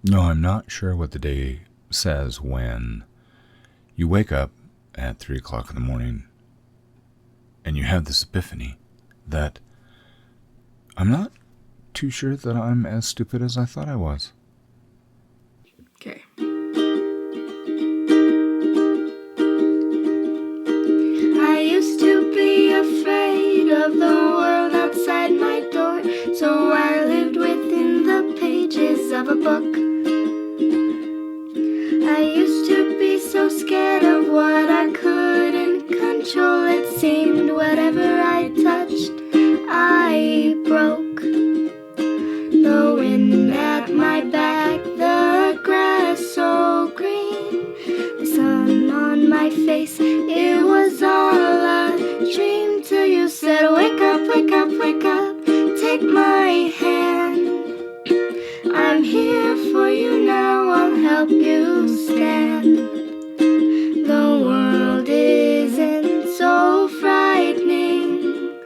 No, I'm not sure what the day says when you wake up at 3 o'clock in the morning and you have this epiphany that I'm not too sure that I'm as stupid as I thought I was. Okay. I used to be afraid of the world outside my door, so I lived within the pages of a book. I used to be so scared of what I couldn't control. It seemed whatever I touched, I broke. The wind at my back, the grass so green, the sun on my face, it was all a dream. Till you said, wake up, wake up, wake up, take my hand. I'm here for you now, I'll help you stand. The world isn't so frightening,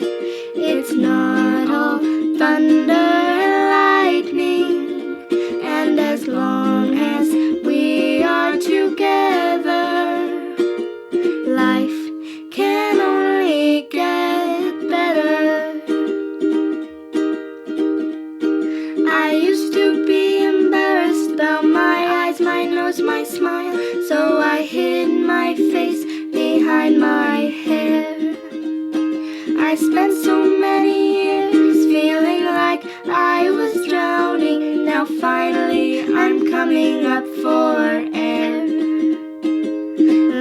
it's not all thunder and lightning. And as long as we are together, life can only get better. I used to be embarrassed about my eyes, my nose, my smile, so I hid my face behind my hair. I spent so many years feeling like I was drowning. Now finally I'm coming up for air.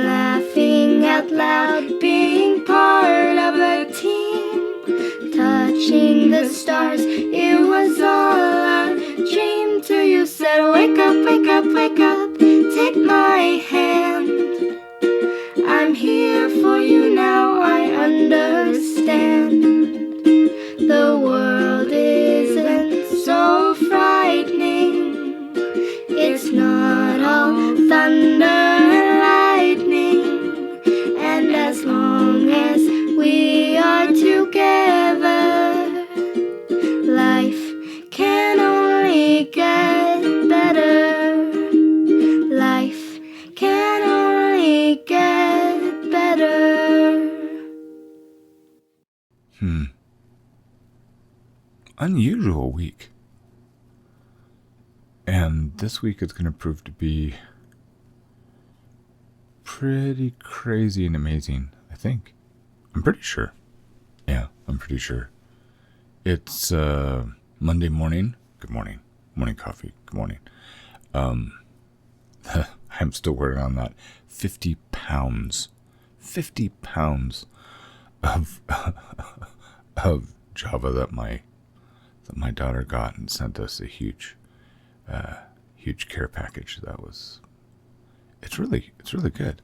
Laughing out loud, being part of a team, touching the stars, it was all a dream. Till you said, wake up, wake up, wake up, take my hand. I'm here for you now, I understand. The world isn't so frightening, it's not all thunder and lightning. And as long as we are together, life can only get better. Life can only get better. Unusual week. And this week is going to prove to be pretty crazy and amazing, I think. I'm pretty sure. Yeah, I'm pretty sure. It's Monday morning. Good morning. Morning coffee. Good morning. I'm still working on that. 50 pounds. 50 pounds of of Java that my daughter got and sent us a huge care package. It's really good.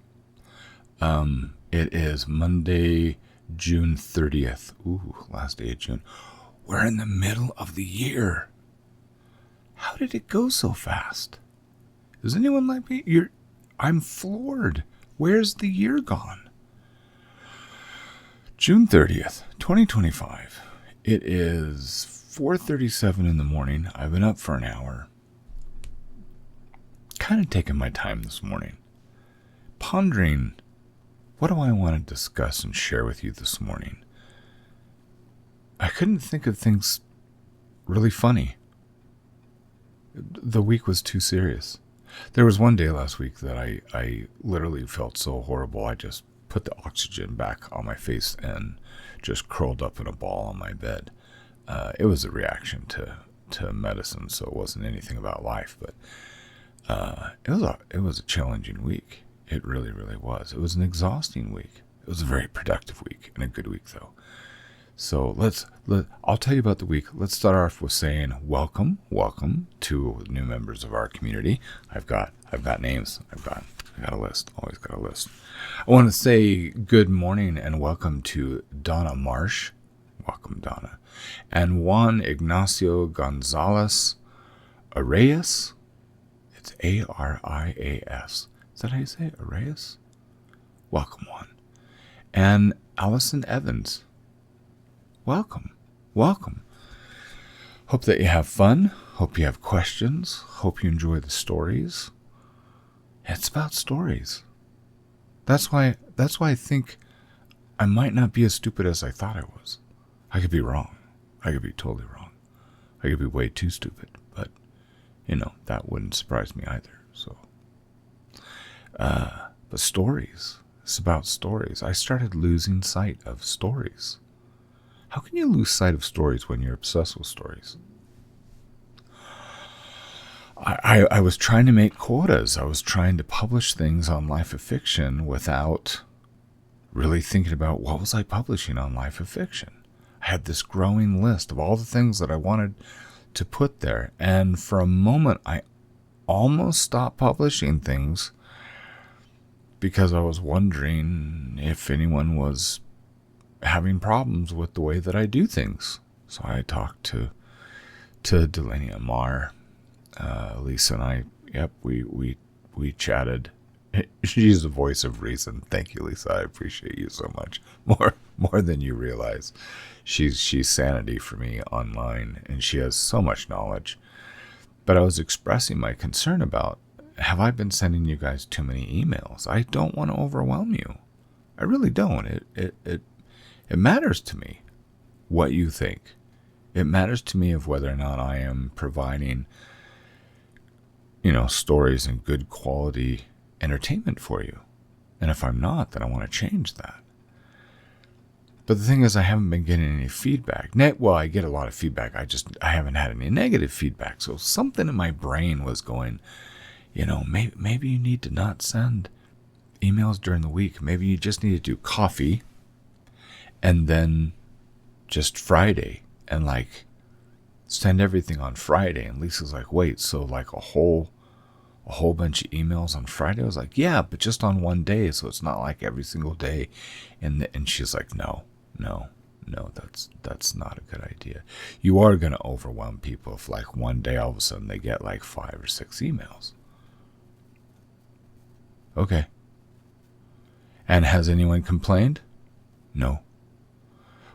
It is Monday, June 30th. Ooh, last day of June. We're in the middle of the year. How did it go so fast? Is anyone like me? I'm floored. Where's the year gone? June 30th, 2025. It is 4:37 in the morning. I've been up for an hour. Kind of taking my time this morning. Pondering, what do I want to discuss and share with you this morning? I couldn't think of things really funny. The week was too serious. There was one day last week that I literally felt so horrible. I just put the oxygen back on my face and just curled up in a ball on my bed. It was a reaction to medicine, so it wasn't anything about life. But it was a challenging week. It really, really was. It was an exhausting week. It was a very productive week and a good week, though. So I'll tell you about the week. Let's start off with saying welcome to new members of our community. I've got names. I got a list. Always got a list. I want to say good morning and welcome to Donna Marsh. Welcome, Donna. And Juan Ignacio Gonzalez Arias. It's Arias. Is that how you say it? Arias? Welcome, Juan. And Allison Evans. Welcome. Hope that you have fun. Hope you have questions. Hope you enjoy the stories. It's about stories. That's why I think I might not be as stupid as I thought I was. I could be wrong. I could be totally wrong. I could be way too stupid. But, that wouldn't surprise me either. So, but stories. It's about stories. I started losing sight of stories. How can you lose sight of stories when you're obsessed with stories? I was trying to make quotas. I was trying to publish things on Life of Fiction without really thinking about what was I publishing on Life of Fiction. I had this growing list of all the things that I wanted to put there. And for a moment, I almost stopped publishing things because I was wondering if anyone was having problems with the way that I do things. So I talked to Delaney Amar. Lisa and I, we chatted. She's the voice of reason. Thank you, Lisa. I appreciate you so much. More than you realize. She's sanity for me online, and she has so much knowledge. But I was expressing my concern about, have I been sending you guys too many emails? I don't want to overwhelm you. I really don't. It matters to me what you think. It matters to me of whether or not I am providing, stories and good quality entertainment for you. And if I'm not, then I want to change that. But the thing is, I haven't been getting any feedback. Well, I get a lot of feedback. I haven't had any negative feedback. So something in my brain was going, maybe you need to not send emails during the week. Maybe you just need to do coffee and then just Friday and send everything on Friday. And Lisa's like, wait, so a whole bunch of emails on Friday? I was like, yeah, but just on one day. So it's not like every single day. And she's like, no, that's not a good idea. You are going to overwhelm people if one day all of a sudden they get 5 or 6 emails. Okay. And has anyone complained? No.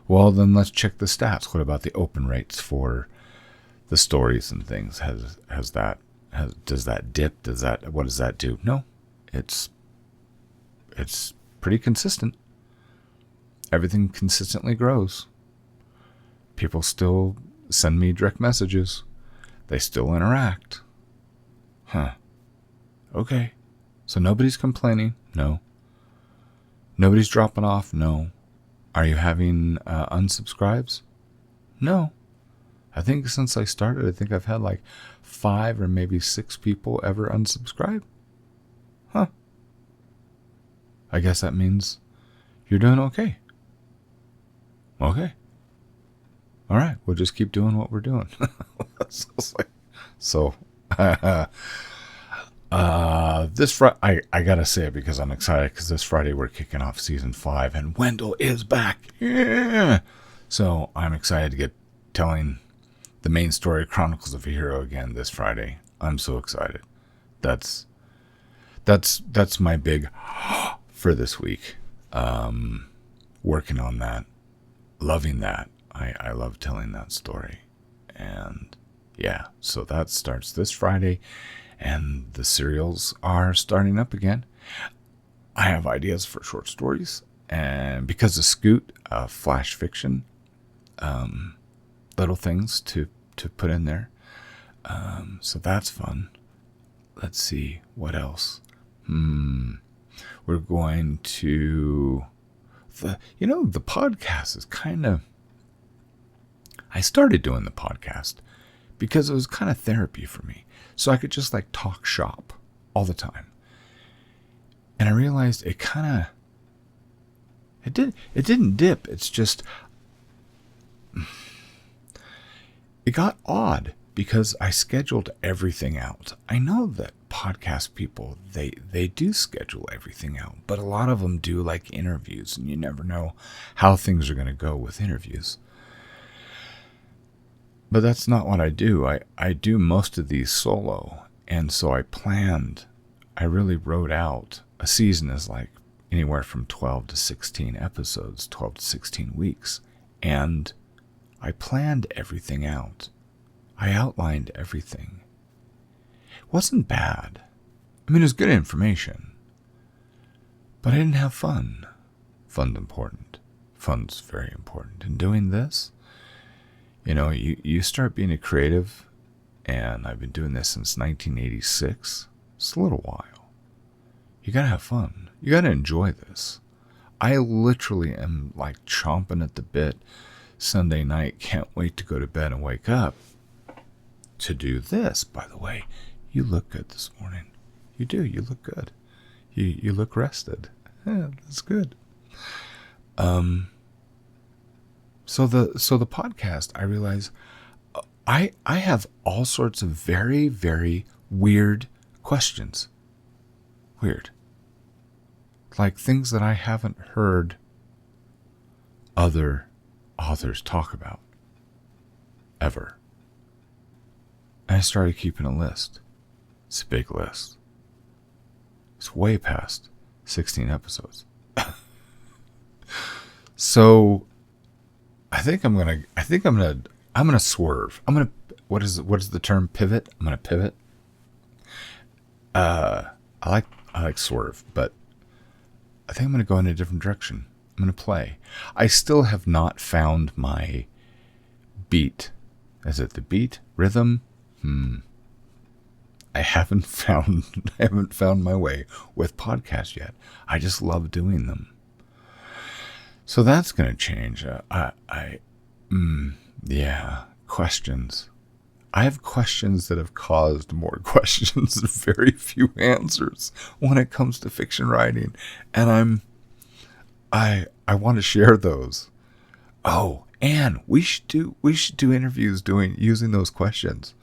Well, then let's check the stats. What about the open rates for the stories and things? Does that dip? What does that do? No. It's pretty consistent. Everything consistently grows. People still send me direct messages. They still interact. Huh. Okay. So nobody's complaining? No. Nobody's dropping off? No. Are you having unsubscribes? No. I think since I started, I think I've had 5 or maybe 6 people ever unsubscribe. Huh. I guess that means you're doing okay. Okay. All right. We'll just keep doing what we're doing. This Friday, I gotta say it because I'm excited, because this Friday we're kicking off season 5 and Wendell is back. Yeah. So I'm excited to get telling the main story, Chronicles of a Hero, again this Friday. I'm so excited. That's my big for this week. Working on that, loving that. I love telling that story, and yeah. So that starts this Friday. And the serials are starting up again. I have ideas for short stories. And because of Scoot, flash fiction, little things to put in there. So that's fun. Let's see, what else? We're going to... the podcast is kind of... I started doing the podcast because it was kind of therapy for me. So I could just talk shop all the time. And I realized it didn't dip. It's just, it got odd because I scheduled everything out. I know that podcast people, they do schedule everything out, but a lot of them do interviews, and you never know how things are going to go with interviews. But that's not what I do. I do most of these solo. And so I really wrote out, a season is anywhere from 12 to 16 episodes, 12 to 16 weeks. And I planned everything out I outlined everything. It wasn't bad. I mean, it was good information. But I didn't have fun. Fun's important. Fun's very important. And doing this, you start being a creative, and I've been doing this since 1986. It's a little while. You gotta have fun. You gotta enjoy this. I literally am like chomping at the bit Sunday night. Can't wait to go to bed and wake up to do this. By the way, you look good this morning. You do. You look good. You look rested. Yeah, that's good. So the podcast, I realize I have all sorts of very, very weird questions. Weird. Like things that I haven't heard other authors talk about. Ever. And I started keeping a list. It's a big list. It's way past 16 episodes. So I think I'm gonna swerve. What is the term? Pivot? I'm gonna pivot. I like swerve, but I think I'm gonna go in a different direction. I'm gonna play. I still have not found my beat. Is it the beat? Rhythm? I haven't found my way with podcasts yet. I just love doing them. So that's going to change. Questions. I have questions that have caused more questions and very few answers when it comes to fiction writing. And I want to share those. Oh, and we should do interviews using those questions.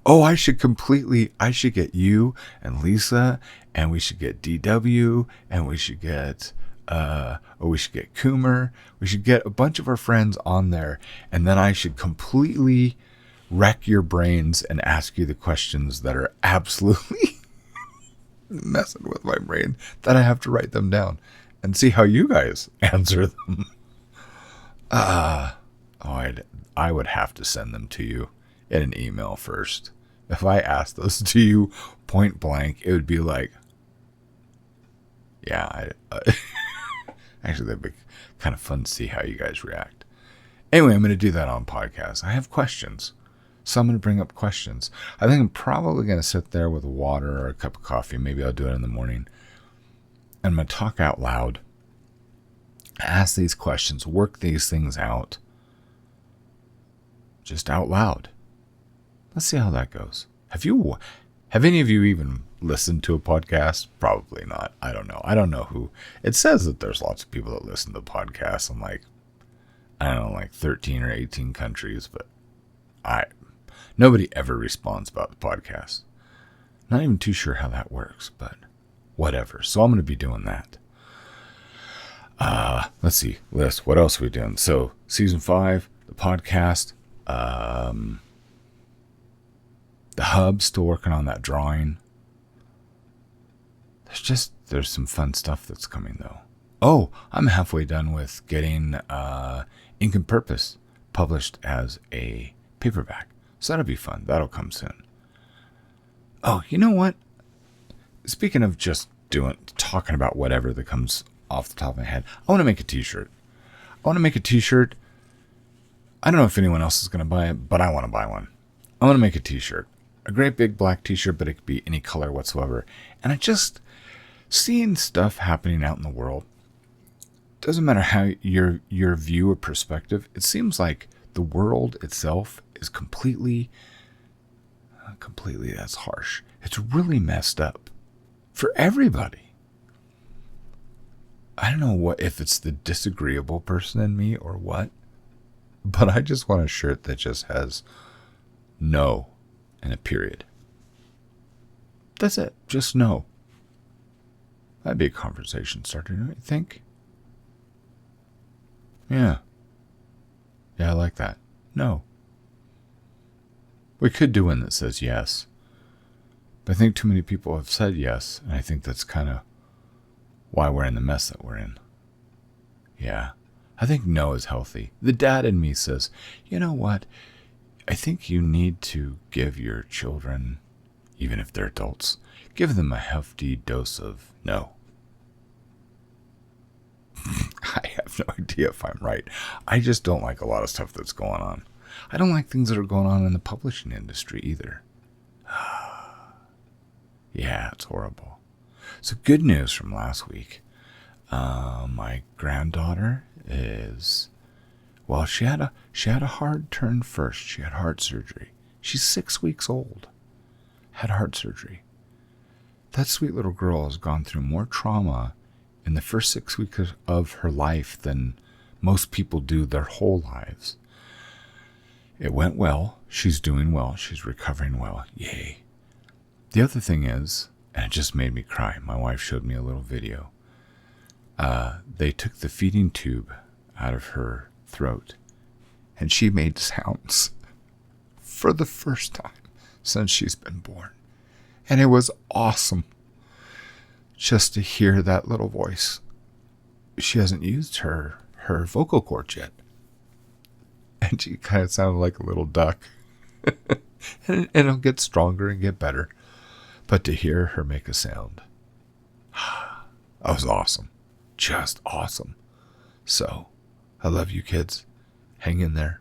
Oh, I should get you and Lisa, and we should get DW, and we should get Coomer. We should get a bunch of our friends on there, and then I should completely wreck your brains and ask you the questions that are absolutely messing with my brain, that I have to write them down and see how you guys answer them. I would have to send them to you in an email first. If I asked those to you point blank, it would be like, yeah, actually, that'd be kind of fun to see how you guys react. Anyway, I'm going to do that on podcast. I have questions. So I'm going to bring up questions. I think I'm probably going to sit there with water or a cup of coffee. Maybe I'll do it in the morning. And I'm going to talk out loud. Ask these questions. Work these things out. Just out loud. Let's see how that goes. Have any of you even listened to a podcast? Probably not. I don't know. I don't know who. It says that there's lots of people that listen to podcasts in like 13 or 18 countries, but nobody ever responds about the podcast. Not even too sure how that works, but whatever. So I'm going to be doing that. Let's see. List. What else are we doing? So season 5, the podcast, the hub, still working on that drawing. There's some fun stuff that's coming though. Oh, I'm halfway done with getting Ink and Purpose published as a paperback. So that'll be fun. That'll come soon. Oh, you know what? Speaking of just talking about whatever that comes off the top of my head, I want to make a t-shirt. I don't know if anyone else is going to buy it, but I want to buy one. I want to make a t-shirt. A great big black t-shirt, but it could be any color whatsoever. And I just, seeing stuff happening out in the world, doesn't matter how your view or perspective, it seems like the world itself is completely, that's harsh. It's really messed up for everybody. I don't know if it's the disagreeable person in me or what, but I just want a shirt that just has no and a period. That's it. Just no. That'd be a conversation starter, don't you think? Yeah. Yeah, I like that. No. We could do one that says yes. But I think too many people have said yes, and I think that's kind of why we're in the mess that we're in. Yeah. I think no is healthy. The dad in me says, you know what? I think you need to give your children, even if they're adults, give them a hefty dose of no. I have no idea if I'm right. I just don't like a lot of stuff that's going on. I don't like things that are going on in the publishing industry either. Yeah, it's horrible. So good news from last week. My granddaughter is, well, she had a hard turn first. She had heart surgery. She's 6 weeks old. Had heart surgery. That sweet little girl has gone through more trauma in the first 6 weeks of her life than most people do their whole lives. It went well. She's doing well. She's recovering well. Yay. The other thing is, and it just made me cry, my wife showed me a little video. They took the feeding tube out of her throat, and she made sounds for the first time since she's been born. And it was awesome just to hear that little voice. She hasn't used her vocal cords yet. And she kind of sounded like a little duck. And it'll get stronger and get better. But to hear her make a sound, that was awesome. Just awesome. So, I love you kids. Hang in there.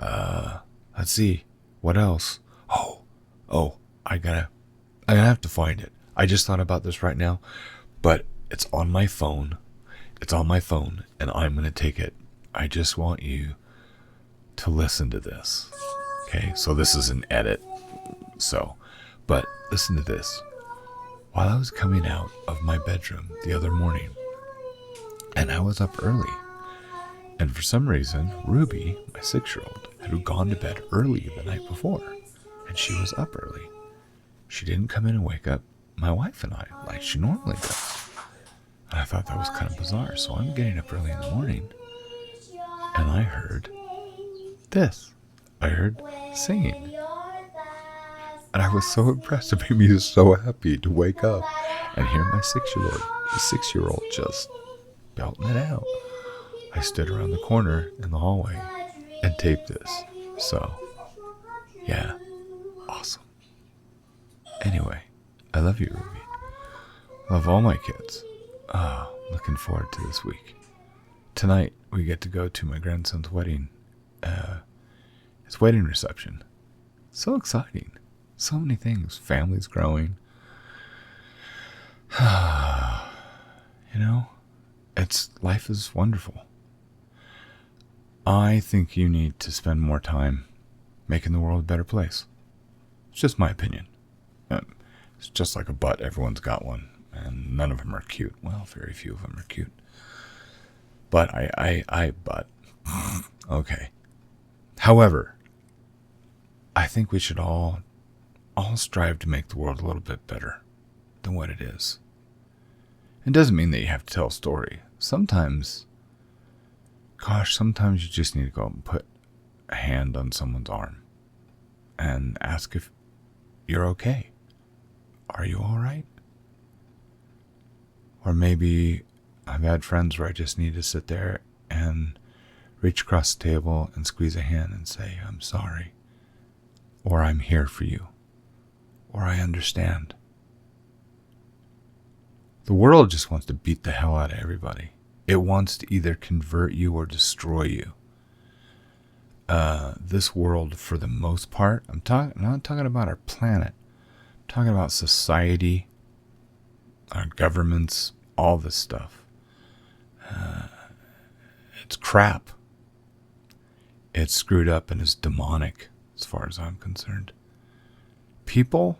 Let's see. What else? Oh, I gotta have to find it. I just thought about this right now, but it's on my phone. It's on my phone, and I'm gonna take it. I just want you to listen to this. Okay, so this is an edit. But listen to this. While I was coming out of my bedroom the other morning, and I was up early, and for some reason, Ruby, my 6-year-old, had gone to bed early the night before, and she was up early. She didn't come in and wake up my wife and I like she normally does. And I thought that was kind of bizarre, so I'm getting up early in the morning, and I heard this. I heard singing. And I was so impressed. It made me so happy to wake up and hear my 6-year-old just belting it out. I stood around the corner in the hallway and taped this. So, yeah, awesome. Anyway, I love you, Ruby. Love all my kids. Looking forward to this week. Tonight, we get to go to my grandson's wedding. His wedding reception. So exciting. So many things. Family's growing. Life is wonderful. I think you need to spend more time making the world a better place. It's just my opinion. It's just like a butt. Everyone's got one. And none of them are cute. Well, very few of them are cute. But but. Okay. However, I think we should all strive to make the world a little bit better than what it is. It doesn't mean that you have to tell a story. Sometimes you just need to go and put a hand on someone's arm and ask if you're okay. Are you all right? Or maybe I've had friends where I just need to sit there and reach across the table and squeeze a hand and say, I'm sorry. Or I'm here for you. Or I understand. The world just wants to beat the hell out of everybody. It wants to either convert you or destroy you. This world, for the most part, I'm not talking about our planet. I'm talking about society, our governments, all this stuff. It's crap. It's screwed up and is demonic, as far as I'm concerned. People,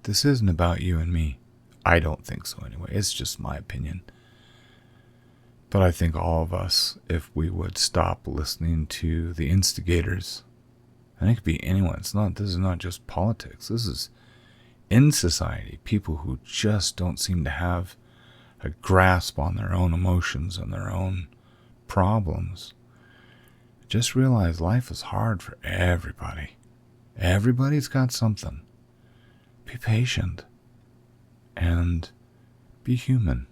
this isn't about you and me. I don't think so anyway. It's just my opinion. But I think all of us, if we would stop listening to the instigators, and it could be anyone. This is not just politics. This is in society. People who just don't seem to have a grasp on their own emotions and their own problems. Just realize life is hard for everybody. Everybody's got something. Be patient. And be human.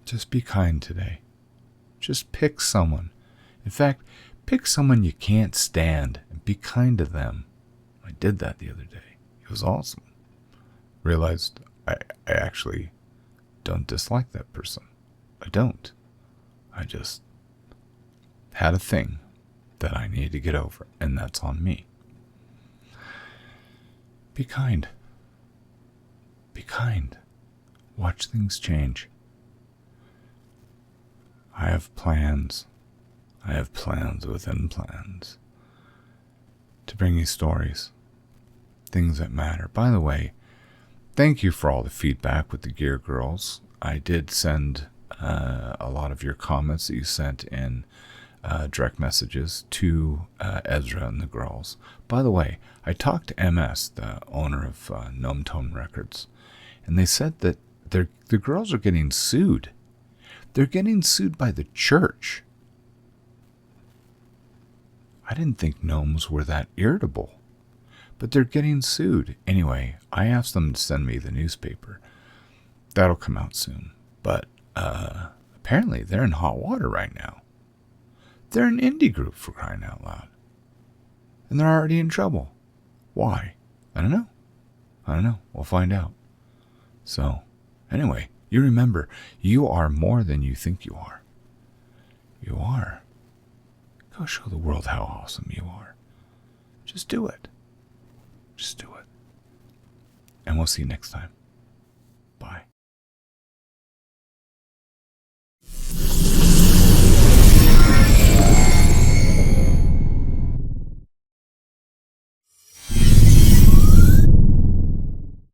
Just be kind today. Just pick someone. In fact, pick someone you can't stand and be kind to them. I did that the other day. It was awesome. Realized I actually don't dislike that person. I don't. I just had a thing that I needed to get over, and that's on me. Be kind. Be kind. Watch things change. I have plans. I have plans within plans to bring you stories, things that matter. By the way, thank you for all the feedback with the Gear Girls. I did send a lot of your comments that you sent in direct messages to Ezra and the girls. By the way, I talked to MS, the owner of Gnome Tone Records, and they said that the girls are getting sued. They're getting sued by the church. I didn't think gnomes were that irritable, but they're getting sued. Anyway, I asked them to send me the newspaper. That'll come out soon. But apparently they're in hot water right now. They're an indie group, for crying out loud. And they're already in trouble. Why? I don't know. We'll find out. So, anyway, you remember, you are more than you think you are. You are. Go show the world how awesome you are. Just do it. Just do it. And we'll see you next time.